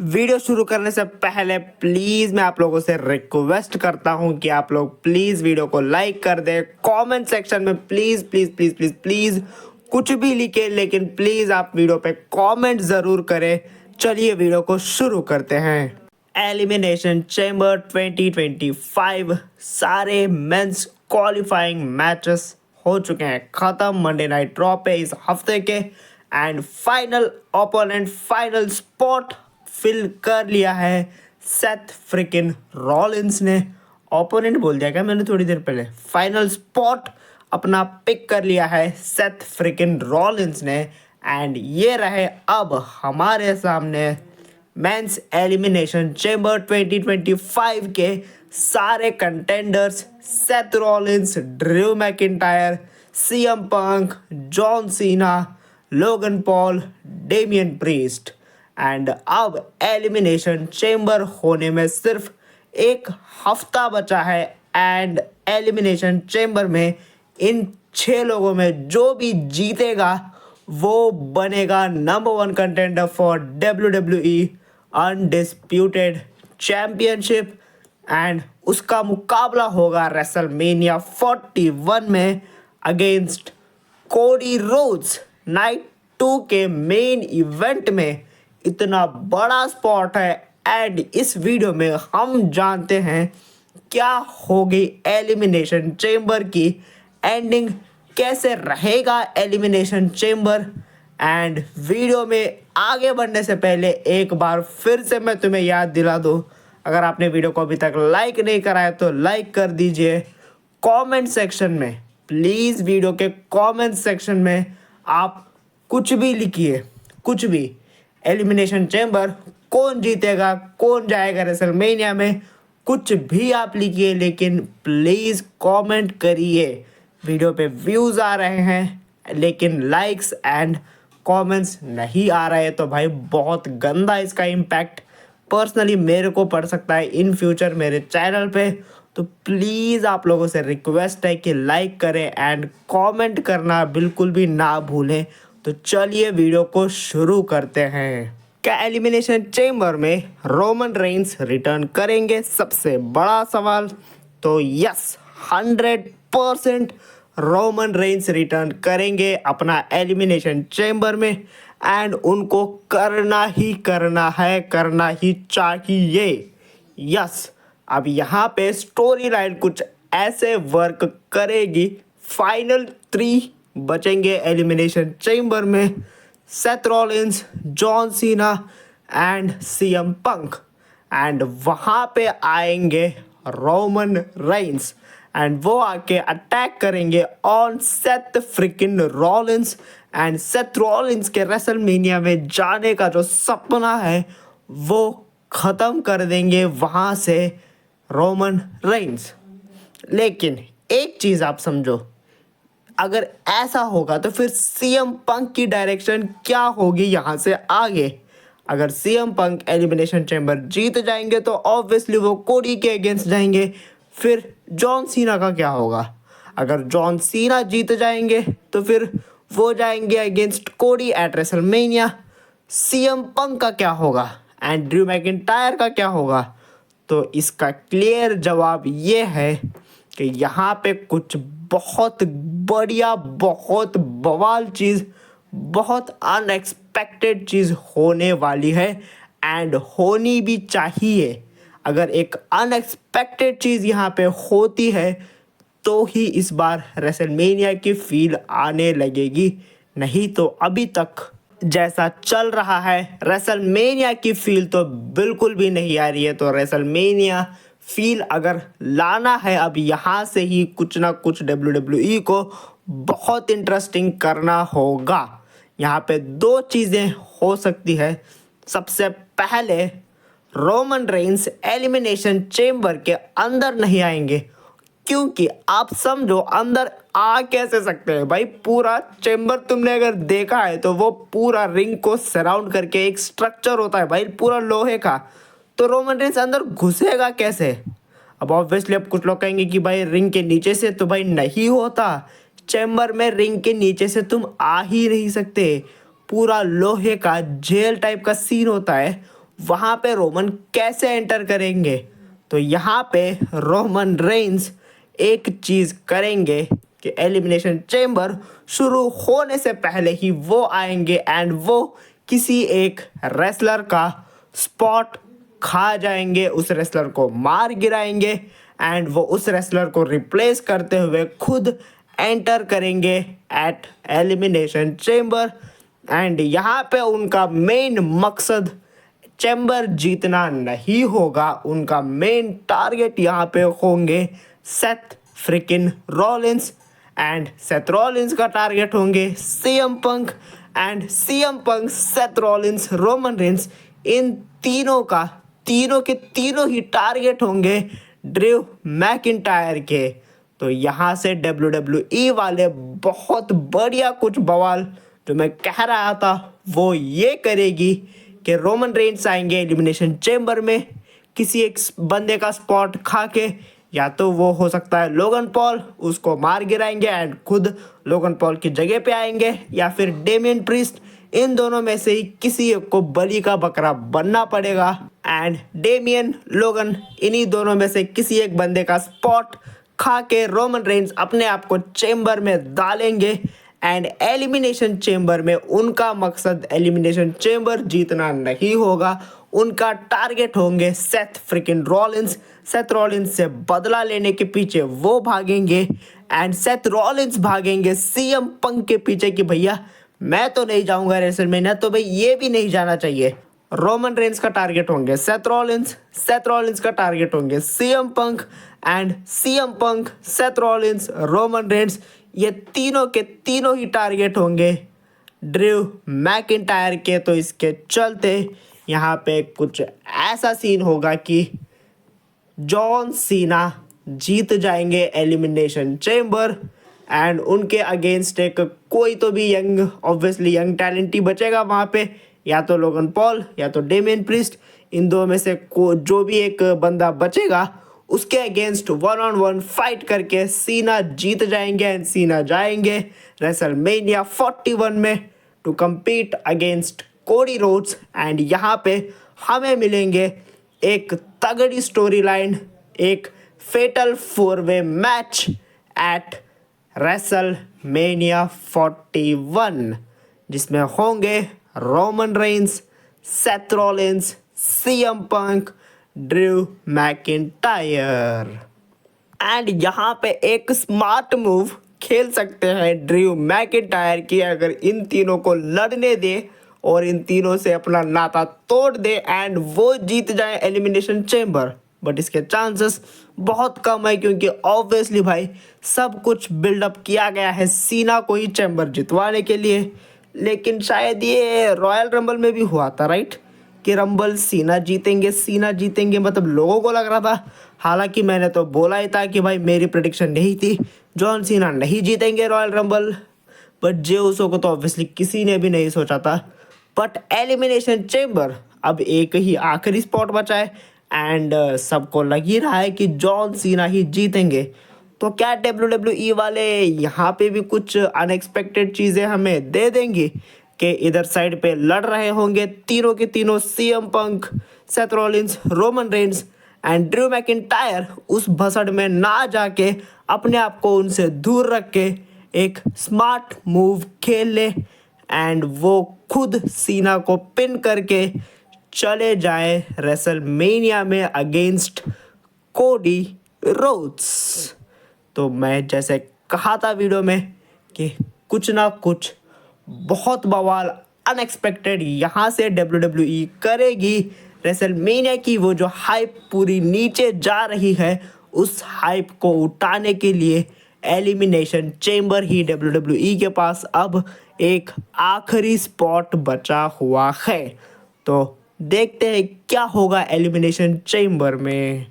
Video शुरू करने से पहले प्लीज मैं आप लोगों से रिक्वेस्ट करता हूं कि आप लोग प्लीज वीडियो को लाइक कर दें। कमेंट सेक्शन में please please please please please कुछ भी लिखे, लेकिन प्लीज आप वीडियो पे कमेंट जरूर करें। चलिए वीडियो को शुरू करते हैं। एलिमिनेशन चैम्बर 2025 सारे मेंस क्वालिफाइंग मैचेस हो चुके हैं खत्म। मंडे नाइट ड्रॉ पे इस हफ्ते के end final opponent final spot fill कर लिया है सेथ फ्रिकिन रॉलिंस ने। ओपोनेंट बोल दिया क्या मैंने थोड़ी देर पहले? फाइनल स्पॉट अपना पिक कर लिया है सेथ फ्रिकिन रॉलिंस ने। एंड ये रहे अब हमारे सामने मेंस एलिमिनेशन चैम्बर 2025 के सारे contenders. Seth Rollins, Drew McIntyre, CM Punk, John Cena, Logan Paul, Damien priest. And अब एलिमिनेशन चैम्बर होने में सिर्फ एक हफ्ता बचा है एंड एलिमिनेशन चैम्बर में इन 6 लोगों में जो भी जीतेगा वो बनेगा number 1 contender for WWE undisputed championship. And उसका मुकाबला होगा रेसलमेनिया 41 में अगेंस्ट कोडी रोड्स। नाइट 2 के मेन इवेंट में इतना बड़ा स्पॉट है एंड इस वीडियो में हम जानते हैं क्या होगी एलिमिनेशन चैम्बर की एंडिंग, कैसे रहेगा एलिमिनेशन चैम्बर। एंड वीडियो में आगे बढ़ने से पहले एक बार फिर से मैं तुम्हें याद दिला दूं, अगर आपने वीडियो को अभी तक लाइक नहीं करा है तो लाइक कर दीजिए। कमेंट सेक्शन में प्लीज़, वीडियो के कमेंट सेक्शन में आप कुछ भी लिखिए, कुछ भी। एलिमिनेशन चैम्बर कौन जीतेगा, कौन जाएगा रेसलमेनिया में, कुछ भी आप लिखिए, लेकिन प्लीज़ कमेंट करिए। वीडियो पे व्यूज़ आ रहे हैं लेकिन लाइक्स एंड कमेंट्स नहीं आ रहे, तो भाई बहुत गंदा इसका इम्पैक्ट पर्सनली मेरे को पड़ सकता है इन फ्यूचर मेरे चैनल पे। तो प्लीज़ आप लोगों से रिक्वेस्ट है कि लाइक करें एंड कमेंट करना बिल्कुल भी ना भूलें। तो चलिए वीडियो को शुरू करते हैं। क्या एलिमिनेशन चैम्बर में रोमन रेंस रिटर्न करेंगे? सबसे बड़ा सवाल। तो यस, 100% रोमन रेंस रिटर्न करेंगे अपना एलिमिनेशन चैम्बर में एंड उनको करना ही चाहिए। यस, अब यहाँ पे स्टोरी लाइन कुछ ऐसे वर्क करेगी। फाइनल 3 बचेंगे एलिमिनेशन चैम्बर में, Seth Rollins, John Cena and CM Punk. And वहाँ पे आएंगे रोमन रेंस एंड वो आके अटैक करेंगे on Seth freaking Rollins. And Seth Rollins के रेसलमेनिया में जाने का जो सपना है वो ख़त्म कर देंगे वहाँ से रोमन रेंस। लेकिन एक चीज़ आप समझो, अगर ऐसा होगा तो फिर सीएम पंक की डायरेक्शन क्या होगी यहाँ से आगे? अगर सीएम पंक एलिमिनेशन चैम्बर जीत जाएंगे तो ऑब्वियसली वो कोडी के अगेंस्ट जाएंगे। फिर जॉन सीना का क्या होगा? अगर जॉन सीना जीत जाएंगे तो फिर वो जाएंगे अगेंस्ट कोडी एट रेसलमेनिया। सीएम पंक का क्या होगा एंड ड्रू मैकिंटायर का क्या होगा? तो इसका क्लियर जवाब ये है कि यहाँ पे कुछ बहुत बढ़िया, बहुत बवाल चीज़, बहुत अनएक्सपेक्टेड चीज़ होने वाली है एंड होनी भी चाहिए। अगर एक अनएक्सपेक्टेड चीज़ यहाँ पे होती है तो ही इस बार रेसलमेनिया की फील आने लगेगी, नहीं तो अभी तक जैसा चल रहा है रेसलमेनिया की फील तो बिल्कुल भी नहीं आ रही है। तो रेसलमेनिया फील अगर लाना है अब यहाँ से ही कुछ ना कुछ WWE को बहुत इंटरेस्टिंग करना होगा। यहाँ पे 2 चीज़ें हो सकती है। सबसे पहले रोमन रेंस एलिमिनेशन चैम्बर के अंदर नहीं आएंगे, क्योंकि आप समझो अंदर आ कैसे सकते हैं भाई? पूरा चैम्बर तुमने अगर देखा है तो वो पूरा रिंग को सराउंड करके एक स्ट्रक्चर होता है भाई, पूरा लोहे का। तो रोमन रेंस अंदर घुसेगा कैसे? अब ऑब्वियसली अब कुछ लोग कहेंगे कि भाई रिंग के नीचे से, तो भाई नहीं होता। चैम्बर में रिंग के नीचे से तुम आ ही नहीं सकते। पूरा लोहे का जेल टाइप का सीन होता है, वहाँ पे रोमन कैसे एंटर करेंगे? तो यहाँ पे रोमन रेंस एक चीज़ करेंगे कि एलिमिनेशन चेम्बर शुरू होने से पहले ही वो आएंगे एंड वो किसी एक रेसलर का स्पॉट खा जाएंगे, उस रेसलर को मार गिराएंगे एंड वो उस रेसलर को रिप्लेस करते हुए खुद एंटर करेंगे एट एलिमिनेशन चेम्बर। एंड यहाँ पे उनका मेन मकसद चैम्बर जीतना नहीं होगा, उनका मेन टारगेट यहाँ पे होंगे Seth freaking Rollins and Seth Rollins का टारगेट होंगे CM Punk and CM Punk, Seth Rollins, Roman Reigns, इन तीनों के तीनों ही टारगेट होंगे ड्रू मैकिंटायर के। तो यहाँ से WWE वाले बहुत बढ़िया कुछ बवाल जो मैं कह रहा था वो ये करेगी कि रोमन रेंस आएंगे एलिमिनेशन चेम्बर में किसी एक बंदे का स्पॉट खा के, या तो वो हो सकता है लोगन पॉल, उसको मार गिराएंगे एंड खुद लोगन पॉल की जगह पे आएंगे, या फिर डेमियन प्रीस्ट। इन दोनों में से ही किसी एक को बलि का बकरा बनना पड़ेगा एंड डेमियन, लोगन, इन्हीं दोनों में से किसी एक बंदे का स्पॉट खा के रोमन रेंस अपने आप को चेम्बर में डालेंगे एंड एलिमिनेशन चेम्बर में उनका मकसद एलिमिनेशन चेम्बर जीतना नहीं होगा, उनका टारगेट होंगे Seth freaking Rollins. Seth Rollins से बदला लेने के पीछे वो भागेंगे एंड सेथ रॉलिंस भागेंगे सीएम पंक के पीछे कि भैया मैं तो नहीं जाऊंगा रेसलमेनिया, तो भाई ये भी नहीं जाना चाहिए। रोमन रेंस का टारगेट होंगे सेथ रॉलिंस का टारगेट होंगे CM Punk and CM Punk, Seth Rollins, Roman Reigns, ये तीनों के तीनों ही टारगेट होंगे ड्रू मैकिंटायर के। तो इसके चलते यहाँ पे कुछ ऐसा सीन होगा कि जॉन सीना जीत जाएंगे एलिमिनेशन चेम्बर एंड उनके अगेंस्ट एक कोई तो भी ऑब्वियसली यंग टैलेंट ही बचेगा वहाँ पे, या तो लोगन पॉल या तो डेमियन प्रीस्ट, इन दो में से जो भी एक बंदा बचेगा उसके अगेंस्ट 1-on-1 फाइट करके सीना जीत जाएंगे एंड सीना जाएंगे रेसलमेनिया 41 में to compete against Cody Rhodes. And यहाँ पे हमें मिलेंगे एक तगड़ी स्टोरी लाइन, एक फेटल 4-वे मैच एट रेसलमेनिया 41 जिसमें होंगे Roman Reigns, Seth Rollins, CM Punk, Drew McIntyre. And यहाँ पे एक स्मार्ट मूव खेल सकते हैं ड्रू मैकिंटायर की, अगर इन तीनों को लड़ने दे और इन तीनों से अपना नाता तोड़ दे एंड वो जीत जाए एलिमिनेशन चेम्बर। बट इसके चांसेस बहुत कम है क्योंकि ऑब्वियसली भाई सब कुछ बिल्डअप किया गया है सीना को ही चेम्बर जितवाने के लिए। लेकिन शायद ये रॉयल रंबल में भी हुआ था राइट, कि रंबल सीना जीतेंगे, मतलब लोगों को लग रहा था। हालांकि मैंने तो बोला ही था कि भाई मेरी प्रेडिक्शन नहीं थी जॉन सीना नहीं जीतेंगे रॉयल रंबल, बट जे उसो को तो ऑब्वियसली किसी ने भी नहीं सोचा था। बट एलिमिनेशन चेम्बर अब एक ही आखिरी स्पॉट बचा है एंड सबको लग ही रहा है कि जॉन सीना ही जीतेंगे। तो क्या WWE वाले यहाँ पे भी कुछ अनएक्सपेक्टेड चीज़ें हमें दे देंगी कि इधर साइड पे लड़ रहे होंगे तीनों के तीनों CM Punk, Seth Rollins, Roman Reigns and Drew McIntyre, उस भसड़ में ना जाके अपने आप को उनसे दूर रख के एक स्मार्ट मूव खेल ले एंड वो खुद सीना को पिन करके चले जाए रेसलमेनिया में अगेंस्ट कोडी रोड्स। तो मैं जैसे कहा था वीडियो में कि कुछ ना कुछ बहुत बवाल अनएक्सपेक्टेड यहाँ से WWE करेगी। रेसलमेनिया की वो जो हाइप पूरी नीचे जा रही है उस हाइप को उठाने के लिए एलिमिनेशन चेम्बर ही WWE के पास अब एक आखिरी स्पॉट बचा हुआ है। तो देखते हैं क्या होगा एलिमिनेशन चेम्बर में।